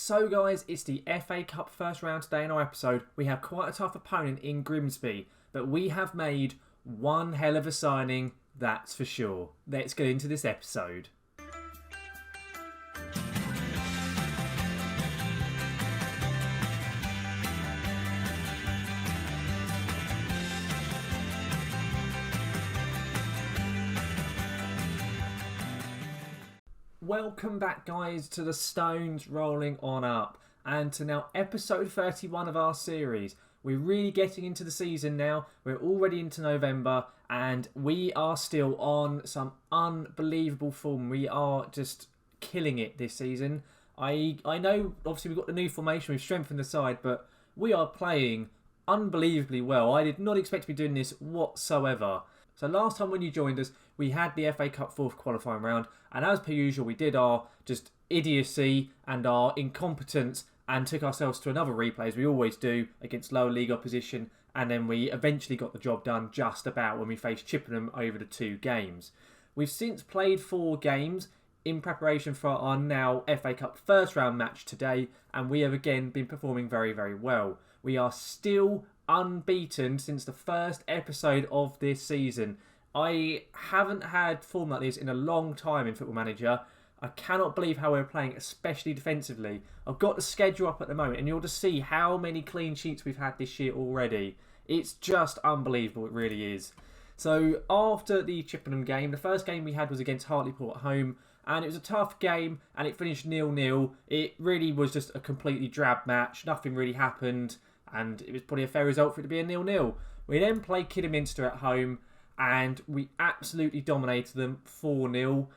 So guys, it's the FA Cup first round today in our episode. We have quite a tough opponent in Grimsby, but we have made one hell of a signing, that's for sure. Let's get into this episode. Welcome back guys to the Stones Rolling On Up and to now episode 31 of our series. We're really getting into the season now. We're already into November and we are still on some unbelievable form. We are just killing it this season. I know obviously we've got the new formation, we've strengthened the side, but we are playing unbelievably well. I did not expect to be doing this whatsoever. So last time when you joined us, we had the FA Cup 4th qualifying round, and as per usual, we did our just idiocy and our incompetence and took ourselves to another replay, as we always do, against lower league opposition, and then we eventually got the job done just about when we faced Chippenham over the 2 games. We've since played 4 games in preparation for our now FA Cup first round match today, and we have again been performing very, very well. We are still unbeaten since the first episode of this season. I haven't had form like this in a long time in Football Manager. I cannot believe how we're playing, especially defensively. I've got the schedule up at the moment and you'll just see how many clean sheets we've had this year already. It's just unbelievable, it really is. So after the Chippenham game, the first game we had was against Hartlepool at home, and it was a tough game and it finished 0-0. It really was just a completely drab match. Nothing really happened. And it was probably a fair result for it to be a 0-0. We then played Kidderminster at home and we absolutely dominated them 4-0.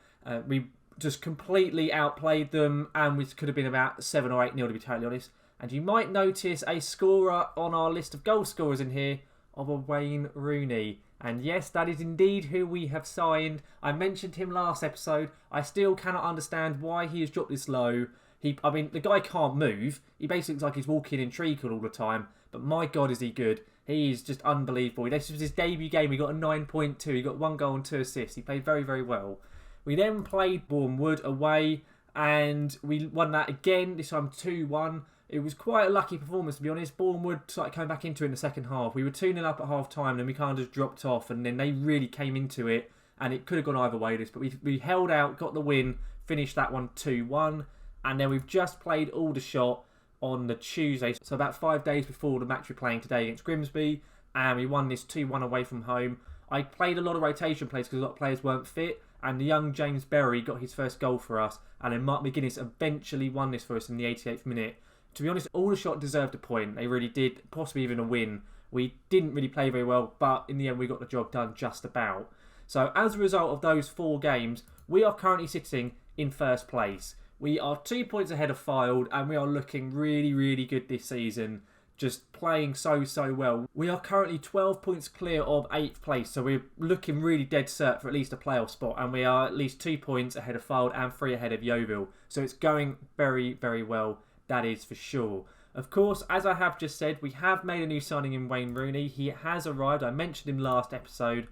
We just completely outplayed them and we could have been about 7 or 8-0 to be totally honest. And you might notice a scorer on our list of goal scorers in here of a Wayne Rooney. And yes, that is indeed who we have signed. I mentioned him last episode. I still cannot understand why he has dropped this low. The guy can't move. He basically looks like he's walking in treacle all the time. But my God, is he good. He is just unbelievable. This was his debut game. He got a 9.2. He got 1 goal and 2 assists. He played very, very well. We then played Bournemouth away. And we won that again. This time 2-1. It was quite a lucky performance, to be honest. Bournemouth started coming back into it in the second half. We were 2-0 up at half time. Then we kind of just dropped off. And then they really came into it. And it could have gone either way. But we held out, got the win, finished that one 2-1. And then we've just played Aldershot on the Tuesday, so about 5 days before the match we're playing today against Grimsby, and we won this 2-1 away from home. I played a lot of rotation plays because a lot of players weren't fit, and the young James Berry got his first goal for us, and then Mark McGuinness eventually won this for us in the 88th minute. To be honest, Aldershot deserved a point. They really did, possibly even a win. We didn't really play very well, but in the end we got the job done just about. So as a result of those 4 games, we are currently sitting in first place. We are 2 points ahead of Fylde and we are looking really, really good this season. Just playing so well. We are currently 12 points clear of 8th place, so we're looking really dead cert for at least a playoff spot, and we are at least 2 points ahead of Fylde and 3 ahead of Yeovil. So it's going very, very well, that is for sure. Of course, as I have just said, we have made a new signing in Wayne Rooney. He has arrived. I mentioned him last episode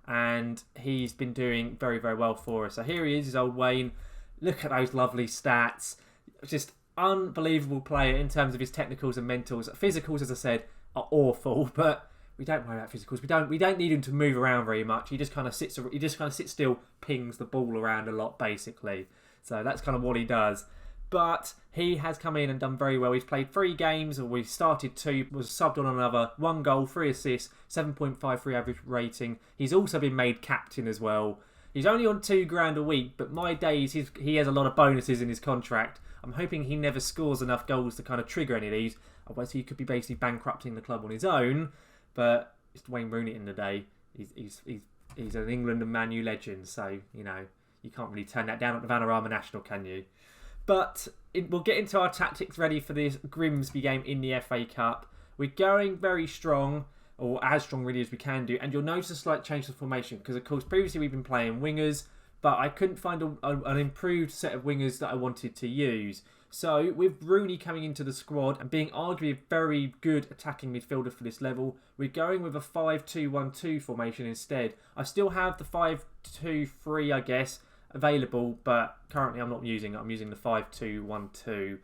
and he's been doing very, very well for us. So here he is, his old Wayne. Look at those lovely stats. Just unbelievable player in terms of his technicals and mentals. Physicals, as I said, are awful, but we don't worry about physicals. We don't need him to move around very much. He just kind of sits still, pings the ball around a lot, basically. So that's kind of what he does. But he has come in and done very well. He's played 3 games, or we started 2, was subbed on another, 1 goal, 3 assists, 7.53 average rating. He's also been made captain as well. He's only on £2,000 a week, but my days, he has a lot of bonuses in his contract. I'm hoping he never scores enough goals to kind of trigger any of these. Otherwise, he could be basically bankrupting the club on his own. But it's Wayne Rooney in the day. He's an England and Man U legend, so you know you can't really turn that down at the Vanarama National, can you? But we'll get into our tactics ready for this Grimsby game in the FA Cup. We're going very strong, or as strong really as we can do, and you'll notice a slight change to formation because of course previously we've been playing wingers, but I couldn't find an improved set of wingers that I wanted to use. So with Rooney coming into the squad and being arguably a very good attacking midfielder for this level, we're going with a 5-2-1-2 formation instead. I still have the 5-2-3 I guess available, but currently I'm not using it. I'm using the 5-2-1-2.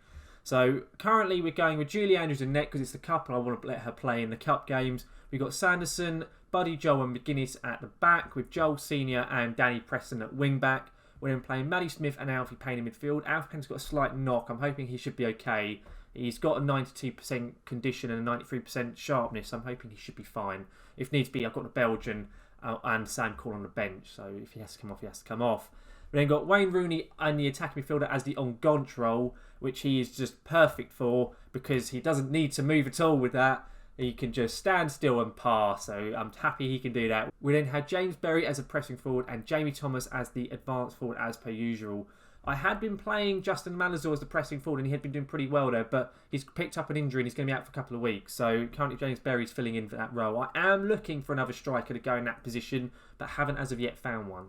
So currently we're going with Julie Andrews in net because it's the cup and I want to let her play in the cup games. We've got Sanderson, Buddy Joel and McGuinness at the back with Joel Senior and Danny Preston at wing back. We're then playing Maddie Smith and Alfie Payne in midfield. Alfie Payne's got a slight knock. I'm hoping he should be okay. He's got a 92% condition and a 93% sharpness. I'm hoping he should be fine. If needs be, I've got the Belgian and Sam Corn on the bench. So if he has to come off, he has to come off. We then got Wayne Rooney and the attacking midfielder as the on-Gonch role, which he is just perfect for because he doesn't need to move at all with that. He can just stand still and pass, so I'm happy he can do that. We then had James Berry as a pressing forward and Jamie Thomas as the advanced forward as per usual. I had been playing Justin Malazor as the pressing forward and he had been doing pretty well there, but he's picked up an injury and he's going to be out for a couple of weeks. So currently James Berry's filling in for that role. I am looking for another striker to go in that position, but haven't as of yet found one.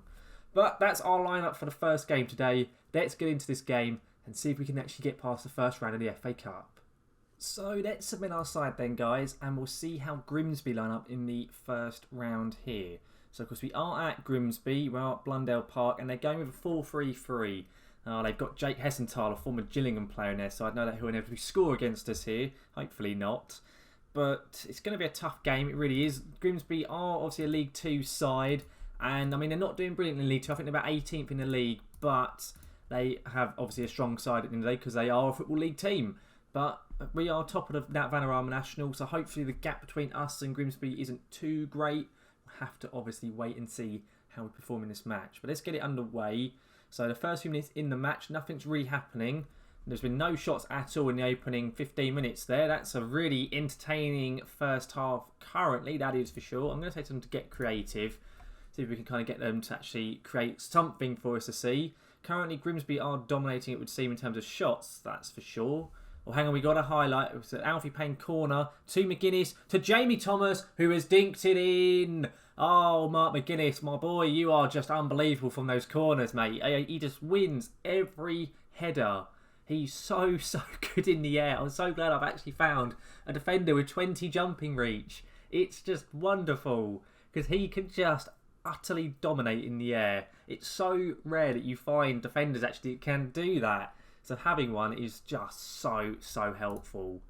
But that's our lineup for the first game today. Let's get into this game and see if we can actually get past the first round of the FA Cup. So let's submit our side then, guys, and we'll see how Grimsby line up in the first round here. So, of course, we are at Grimsby, we're at Blundell Park, and they're going with a 4-3-3. They've got Jake Hessenthal, a former Gillingham player in there, so I know that he'll inevitably score against us here. Hopefully not. But it's going to be a tough game, it really is. Grimsby are obviously a League 2 side, and, I mean, they're not doing brilliantly in League 2. I think they're about 18th in the league, but they have obviously a strong side at the end of the day because they are a Football League team. But we are top of that Vanarama National, so hopefully the gap between us and Grimsby isn't too great. We'll have to obviously wait and see how we perform in this match. But let's get it underway. So the first few minutes in the match, nothing's really happening. There's been no shots at all in the opening 15 minutes there. That's a really entertaining first half currently, that is for sure. I'm going to say to them to get creative. See if we can kind of get them to actually create something for us to see. Currently Grimsby are dominating, it would seem, in terms of shots, that's for sure. Well, hang on, we got a highlight. It was an Alfie Payne corner to McGuinness, to Jamie Thomas, who has dinked it in. Oh, Mark McGuinness, my boy, you are just unbelievable from those corners, mate. He just wins every header. He's so good in the air. I'm so glad I've actually found a defender with 20 jumping reach. It's just wonderful because he can just utterly dominate in the air. It's so rare that you find defenders actually can do that. So having one is just so helpful.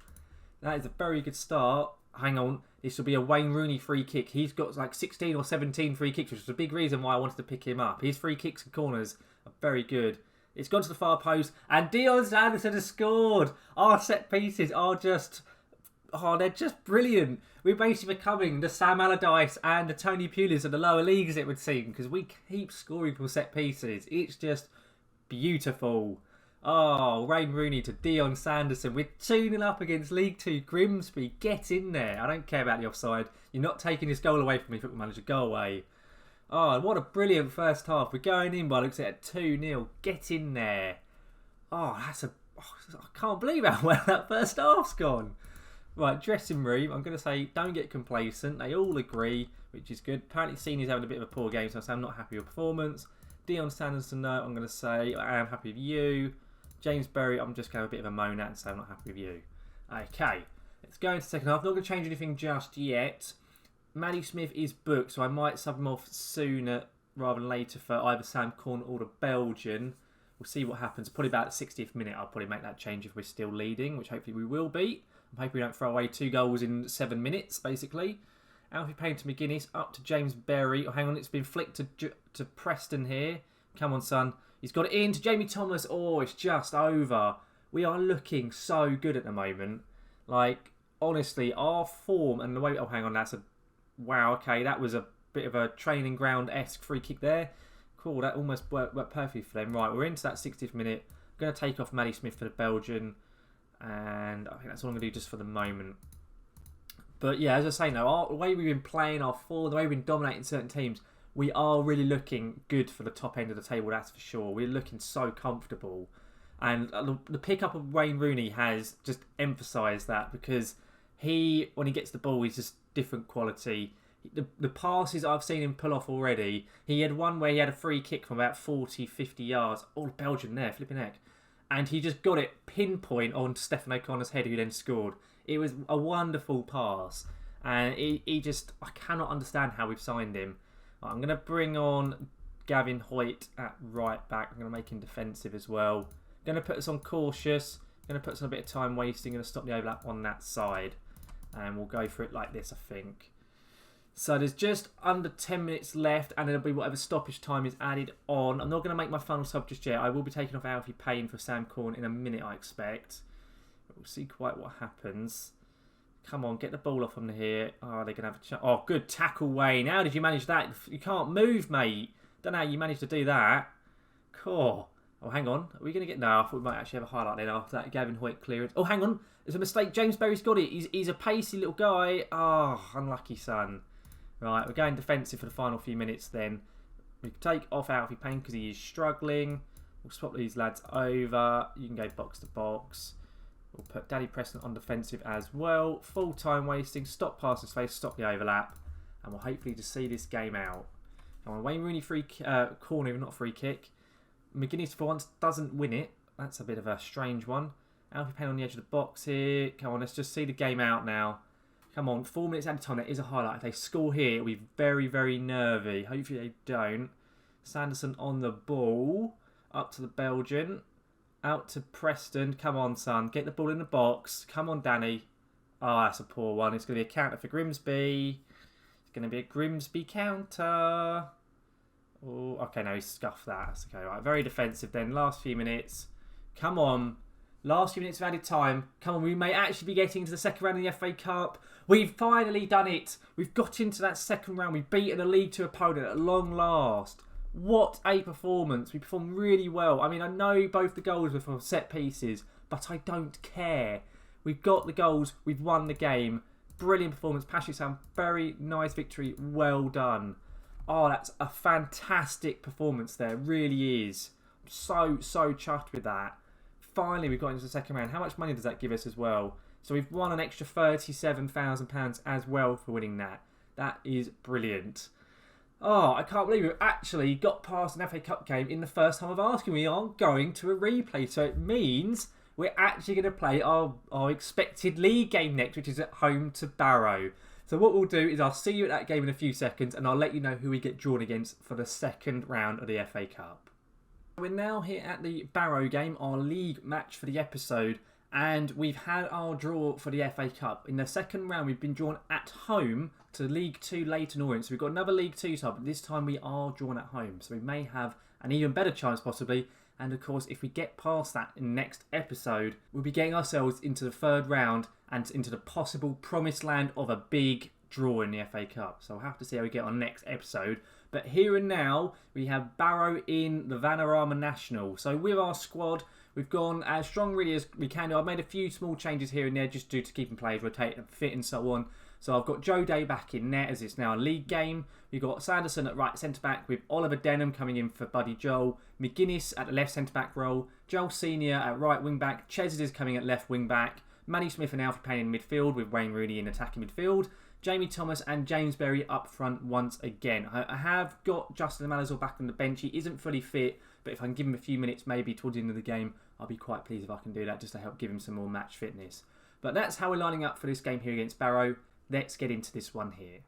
That is a very good start. Hang on, this will be a Wayne Rooney free kick. He's got like 16 or 17 free kicks, which is a big reason why I wanted to pick him up. His free kicks and corners are very good. It's gone to the far post, and Dion Sanderson has scored. Our set pieces are just... oh, they're just brilliant. We're basically becoming the Sam Allardyce and the Tony Pulis of the lower leagues, it would seem, because we keep scoring from set pieces. It's just beautiful. Oh, Wayne Rooney to Dion Sanderson. We're 2-0 up against League 2 Grimsby. Get in there. I don't care about the offside. You're not taking this goal away from me, Football Manager. Go away. Oh, what a brilliant first half. We're going in by looks at 2-0. Get in there. Oh, that's a... oh, I can't believe how well that first half's gone. Right, dressing room. I'm going to say don't get complacent. They all agree, which is good. Apparently, Senior's having a bit of a poor game, so I'm not happy with performance. Dion Sanderson, no, I'm going to say I am happy with you. James Berry, I'm just going to have a bit of a moan at and say I'm not happy with you. Okay, let's go into the second half. Not going to change anything just yet. Maddie Smith is booked, so I might sub him off sooner rather than later for either Sam Corn or the Belgian. We'll see what happens. Probably about the 60th minute, I'll probably make that change if we're still leading, which hopefully we will be. I'm hoping we don't throw away 2 goals in 7 minutes, basically. Alfie Payne to McGuinness, up to James Berry. Oh, hang on, it's been flicked to Preston here. Come on, son. He's got it in to Jamie Thomas. Oh, it's just over. We are looking so good at the moment. Like, honestly, our form and the way... oh, hang on, that's a... wow, okay, that was a bit of a training ground-esque free kick there. Cool, that almost worked perfectly for them. Right, we're into that 60th minute. I'm going to take off Maddie Smith for the Belgian. And I think that's all I'm going to do just for the moment. But yeah, as I say now, the way we've been playing our form, the way we've been dominating certain teams... we are really looking good for the top end of the table, that's for sure. We're looking so comfortable. And the pickup of Wayne Rooney has just emphasised that because he, when he gets the ball, he's just different quality. The passes I've seen him pull off already, he had one where he had a free kick from about 40, 50 yards. Oh, Belgian there, flipping heck. And he just got it pinpoint on Stephen O'Connor's head, who then scored. It was a wonderful pass. And he just, I cannot understand how we've signed him. I'm going to bring on Gavin Hoyt at right back. I'm going to make him defensive as well. Going to put us on cautious. Going to put some a bit of time wasting. Going to stop the overlap on that side. And we'll go for it like this, I think. So there's just under 10 minutes left, and it'll be whatever stoppage time is added on. I'm not going to make my final sub just yet. I will be taking off Alfie Payne for Sam Corn in a minute, I expect. We'll see quite what happens. Come on, get the ball off from here. Oh, they're going to have a chance. Oh, good tackle, Wayne. How did you manage that? You can't move, mate. Don't know how you managed to do that. Cool. Oh, hang on. Are we going to get... No, I thought we might actually have a highlight then after that Gavin Hoyt clearance. Oh, hang on. There's a mistake. James Berry's got it. He's a pacey little guy. Oh, unlucky son. Right, we're going defensive for the final few minutes then. We take off Alfie Payne because he is struggling. We'll swap these lads over. You can go box to box. We'll put Daddy Preston on defensive as well. Full time wasting. Stop passing space. Stop the overlap. And we'll hopefully just see this game out. Come on, Wayne Rooney corner, not free kick. McGuinness for once doesn't win it. That's a bit of a strange one. Alfie Payne on the edge of the box here. Come on, let's just see the game out now. Come on, 4 minutes at a time. That is a highlight. If they score here, it'll be very, very nervy. Hopefully they don't. Sanderson on the ball. Up to the Belgian. Out to Preston. Come on, son. Get the ball in the box. Come on, Danny. Oh, that's a poor one. It's going to be a counter for Grimsby. It's going to be a Grimsby counter. Oh, okay, no, he scuffed that. That's okay, right. Very defensive then. Last few minutes. Come on. Last few minutes of added time. Come on, we may actually be getting into the second round of the FA Cup. We've finally done it. We've got into that second round. We've beaten a League 2 opponent at long last. What a performance. We performed really well. I mean, I know both the goals were from set pieces, but I don't care. We've got the goals. We've won the game. Brilliant performance. Pashley Sound, very nice victory. Well done. Oh, that's a fantastic performance there. It really is. I'm so chuffed with that. Finally, we've got into the second round. How much money does that give us as well? So we've won an extra £37,000 as well for winning that. That is brilliant. Oh, I can't believe we've actually got past an FA Cup game in the first time of asking. We aren't going to a replay. So it means we're actually going to play our expected league game next, which is at home to Barrow. So what we'll do is I'll see you at that game in a few seconds, and I'll let you know who we get drawn against for the second round of the FA Cup. We're now here at the Barrow game, our league match for the episode, and we've had our draw for the FA Cup. In the second round, we've been drawn at home to League 2 Leyton Orient. So we've got another League 2 side, but this time we are drawn at home. So we may have an even better chance possibly. And of course, if we get past that in the next episode, we'll be getting ourselves into the third round and into the possible promised land of a big draw in the FA Cup. So we'll have to see how we get on next episode. But here and now, we have Barrow in the Vanarama National. So with our squad, we've gone as strong really as we can do. I've made a few small changes here and there just due to keeping players rotating, fit and so on. So I've got Joe Day back in net as it's now a league game. We've got Sanderson at right centre-back with Oliver Denham coming in for Buddy Joel. McGuinness at the left centre-back role. Joel Senior at right wing-back. Ches is coming at left wing-back. Manny Smith and Alfie Payne in midfield with Wayne Rooney in attacking midfield. Jamie Thomas and James Berry up front once again. I have got Justin Malazor back on the bench. He isn't fully fit, but if I can give him a few minutes maybe towards the end of the game, I'll be quite pleased if I can do that just to help give him some more match fitness. But that's how we're lining up for this game here against Barrow. Let's get into this one here.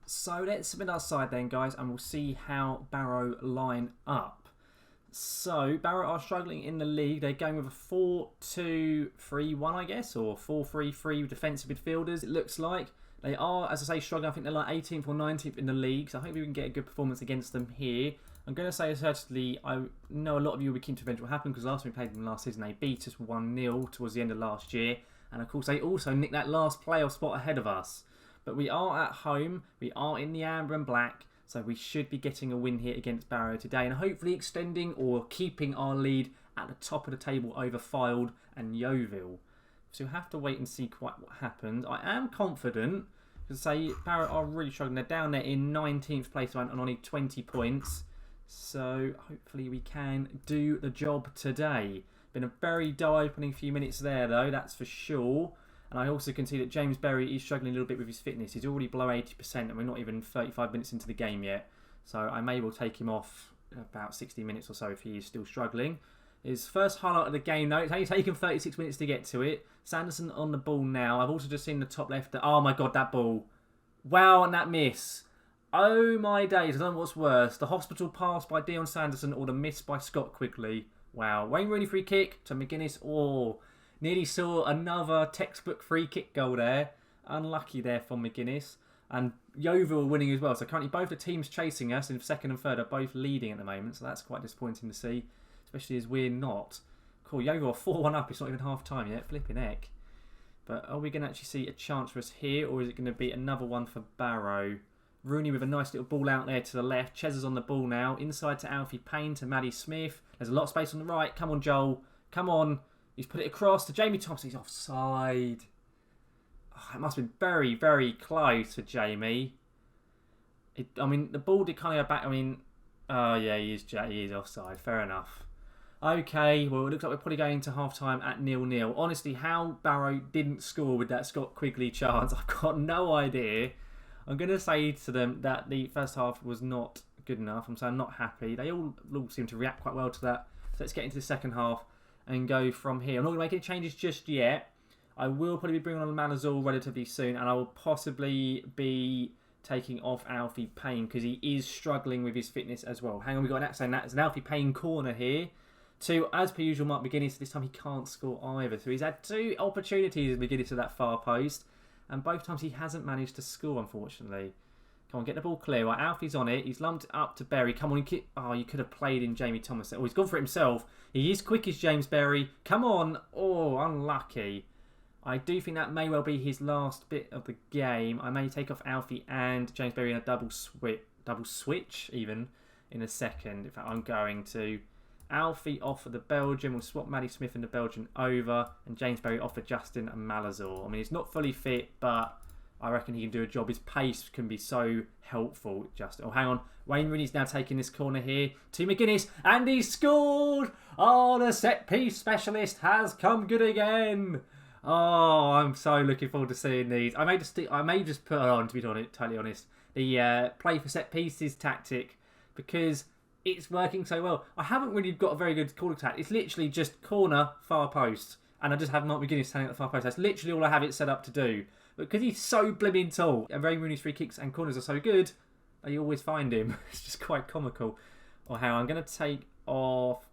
So let's submit our side then, guys, and we'll see how Barrow line up. So Barrow are struggling in the league. They're going with a 4-2-3-1, I guess, or 4-3-3 with defensive midfielders, it looks like. They are, as I say, struggling. I think they're like 18th or 19th in the league, so I hope we can get a good performance against them here. I'm going to say, certainly, I know a lot of you will be keen to avenge what happened, because last time we played them last season, they beat us 1-0 towards the end of last year. And of course, they also nicked that last playoff spot ahead of us. But we are at home. We are in the amber and black. So we should be getting a win here against Barrow today. And hopefully extending or keeping our lead at the top of the table over Fylde and Yeovil. So we'll have to wait and see quite what happens. I am confident. Because say Barrow are really struggling. They're down there in 19th place and only 20 points. So hopefully we can do the job today. Been a very dull opening few minutes there though, that's for sure. And I also can see that James Berry is struggling a little bit with his fitness. He's already below 80% and we're not even 35 minutes into the game yet. So I may well take him off about 60 minutes or so if he is still struggling. His first highlight of the game though, it's only taken 36 minutes to get to it. Sanderson on the ball now. I've also just seen the top left. Oh my god, that ball. Wow, and that miss. Oh my days, I don't know what's worse. The hospital pass by Dion Sanderson or the miss by Scott Quigley. Wow. Wayne Rooney free kick to McGuinness. Oh, Nearly saw another textbook free kick goal there. Unlucky there for McGuinness. And Yeovil winning as well. So currently both the teams chasing us in second and third are both leading at the moment. So that's quite disappointing to see. Especially as we're not. Cool, Yeovil are 4-1 up. It's not even half time yet. Flipping heck. But are we going to actually see a chance for us here? Or is it going to be another one for Barrow? Rooney with a nice little ball out there to the left. Ches is on the ball now. Inside to Alfie Payne to Maddie Smith. There's a lot of space on the right. Come on, Joel. Come on. He's put it across to Jamie Thompson. He's offside. Oh, it must have been very, very close for Jamie. The ball did kind of go back. Yeah, he is offside. Fair enough. Okay, well, it looks like we're probably going to half-time at 0-0. Honestly, how Barrow didn't score with that Scott Quigley chance, I've got no idea. I'm going to say to them that the first half was not good enough. I'm not happy. They all seem to react quite well to that. So let's get into the second half and go from here. I'm not going to make any changes just yet. I will probably be bringing on Malazul relatively soon, and I will possibly be taking off Alfie Payne because he is struggling with his fitness as well. Hang on, we've got an Alfie Payne corner here. To, as per usual, Mark McGuinness. This time he can't score either. So he's had 2 opportunities at McGuinness to that far post. And both times he hasn't managed to score, unfortunately. Come on, get the ball clear. Right, Alfie's on it. He's lumped it up to Berry. Come on, you could have played in Jamie Thomas. Oh, he's gone for it himself. He is quick as James Berry. Come on. Oh, unlucky. I do think that may well be his last bit of the game. I may take off Alfie and James Berry in a double switch, even, in a second. In fact, I'm going to. Alfie off for the Belgian. We'll swap Maddie Smith and the Belgian over. And James Berry off for Justin and Malazor. He's not fully fit, but I reckon he can do a job. His pace can be so helpful, Justin. Oh, hang on. Wayne Rooney's now taking this corner here to McGuinness. And he scored! Oh, the set-piece specialist has come good again. Oh, I'm so looking forward to seeing these. I may just put it on, to be totally honest. The play for set-pieces tactic. Because it's working so well. I haven't really got a very good corner attack. It's literally just corner, far post. And I just have Mark McGuinness standing at the far post. That's literally all I have it set up to do. But because he's so blimmin' tall, and Ray Rooney's free kicks and corners are so good, you always find him. It's just quite comical. Oh, hang on. I'm going to take off.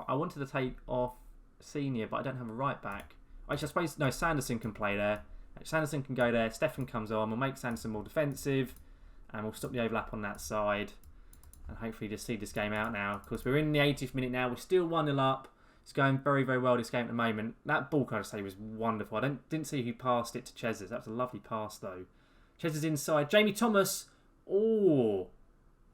I wanted to take off Senior, but I don't have a right back. Actually, I suppose, no, Sanderson can play there. Sanderson can go there. Stefan comes on. We'll make Sanderson more defensive. And we'll stop the overlap on that side. And hopefully just see this game out now. Of course, we're in the 80th minute now. We're still 1-0 up. It's going very, very well this game at the moment. That ball, can I say, was wonderful. I didn't see who passed it to Chesers. That was a lovely pass, though. Chesers inside. Jamie Thomas. Oh,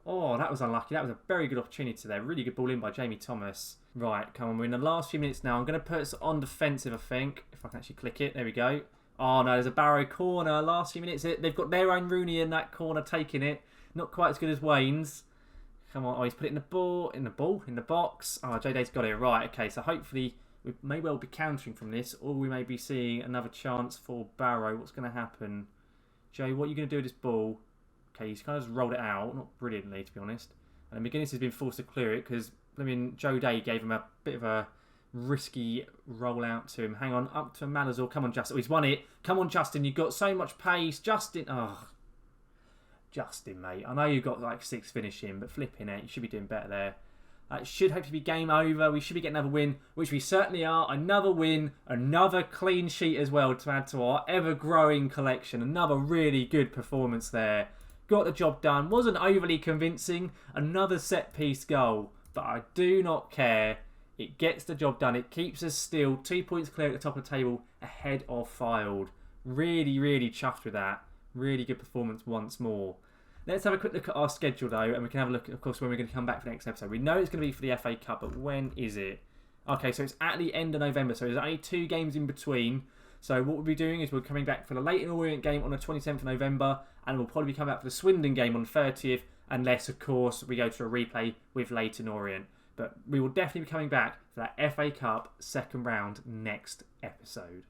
that was unlucky. That was a very good opportunity there. Really good ball in by Jamie Thomas. Right, come on. We're in the last few minutes now. I'm going to put us on defensive, I think. If I can actually click it. There we go. Oh, no, there's a Barrow corner. Last few minutes. They've got their own Rooney in that corner taking it. Not quite as good as Wayne's. Come on. Oh, he's put it in the box. Oh, J-Day's got it right. Okay, so hopefully we may well be countering from this, or we may be seeing another chance for Barrow. What's going to happen? Joe, what are you going to do with this ball? Okay, he's kind of just rolled it out. Not brilliantly, to be honest. And McGuinness has been forced to clear it because, Joe Day gave him a bit of a risky roll out to him. Hang on, up to Malazor. Come on, Justin. Oh, he's won it. Come on, Justin. You've got so much pace. Justin, mate. I know you've got like 6 finishing, but flipping it, you should be doing better there. It should hopefully be game over. We should be getting another win, which we certainly are. Another win, another clean sheet as well to add to our ever-growing collection. Another really good performance there. Got the job done. Wasn't overly convincing. Another set-piece goal, but I do not care. It gets the job done. It keeps us still 2 points clear at the top of the table, ahead of Fylde. Really, really chuffed with that. Really good performance once more. Let's have a quick look at our schedule though, and we can have a look, of course, when we're going to come back for the next episode. We know it's going to be for the FA Cup, but when is it? Okay, so it's at the end of November, so there's only 2 games in between. So what we'll be doing is we're coming back for the Leyton Orient game on the 27th of November, and we'll probably be coming back for the Swindon game on the 30th, unless, of course, we go to a replay with Leyton Orient. But we will definitely be coming back for that FA Cup second round next episode.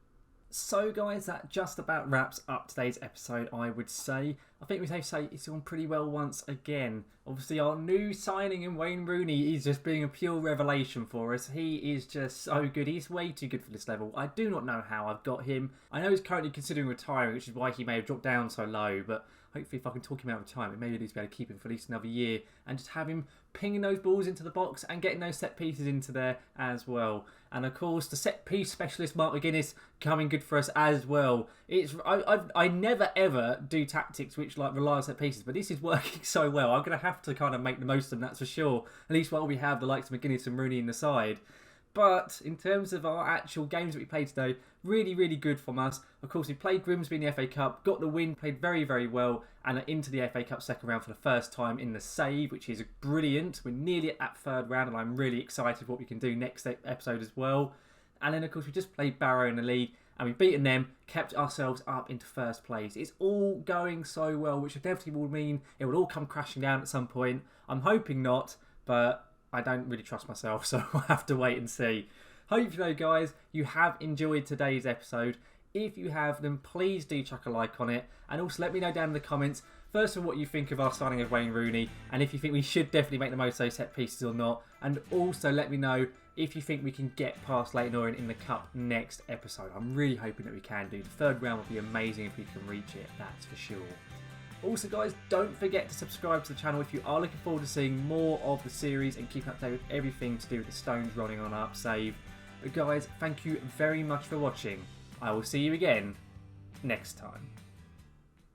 So guys, that just about wraps up today's episode, I would say. I think we can say it's gone pretty well once again. Obviously our new signing in Wayne Rooney is just being a pure revelation for us. He is just so good. He's way too good for this level. I do not know how I've got him. I know he's currently considering retiring, which is why he may have dropped down so low, but hopefully if I can talk him out of time, maybe at least be able to keep him for at least another year and just have him pinging those balls into the box and getting those set pieces into there as well. And of course, the set piece specialist Mark McGuinness coming good for us as well. I never ever do tactics which like rely on set pieces, but this is working so well. I'm going to have to kind of make the most of them, that's for sure. At least while we have the likes of McGuinness and Rooney in the side. But in terms of our actual games that we played today, really, really good from us. Of course, we played Grimsby in the FA Cup, got the win, played very, very well, and are into the FA Cup second round for the first time in the save, which is brilliant. We're nearly at that third round, and I'm really excited for what we can do next episode as well. And then, of course, we just played Barrow in the league, and we've beaten them, kept ourselves up into first place. It's all going so well, which inevitably will mean it will all come crashing down at some point. I'm hoping not, but I don't really trust myself, so I'll have to wait and see. Hopefully, though, guys, you have enjoyed today's episode. If you have, then please do chuck a like on it. And also let me know down in the comments, first of all, what you think of our signing of Wayne Rooney, and if you think we should definitely make the most of those set pieces or not. And also let me know if you think we can get past Leyton Orient in the Cup next episode. I'm really hoping that we can do. The third round would be amazing if we can reach it, that's for sure. Also, guys, don't forget to subscribe to the channel if you are looking forward to seeing more of the series and keeping up to date with everything to do with the Stones Rolling On Up save. But guys, thank you very much for watching. I will see you again next time.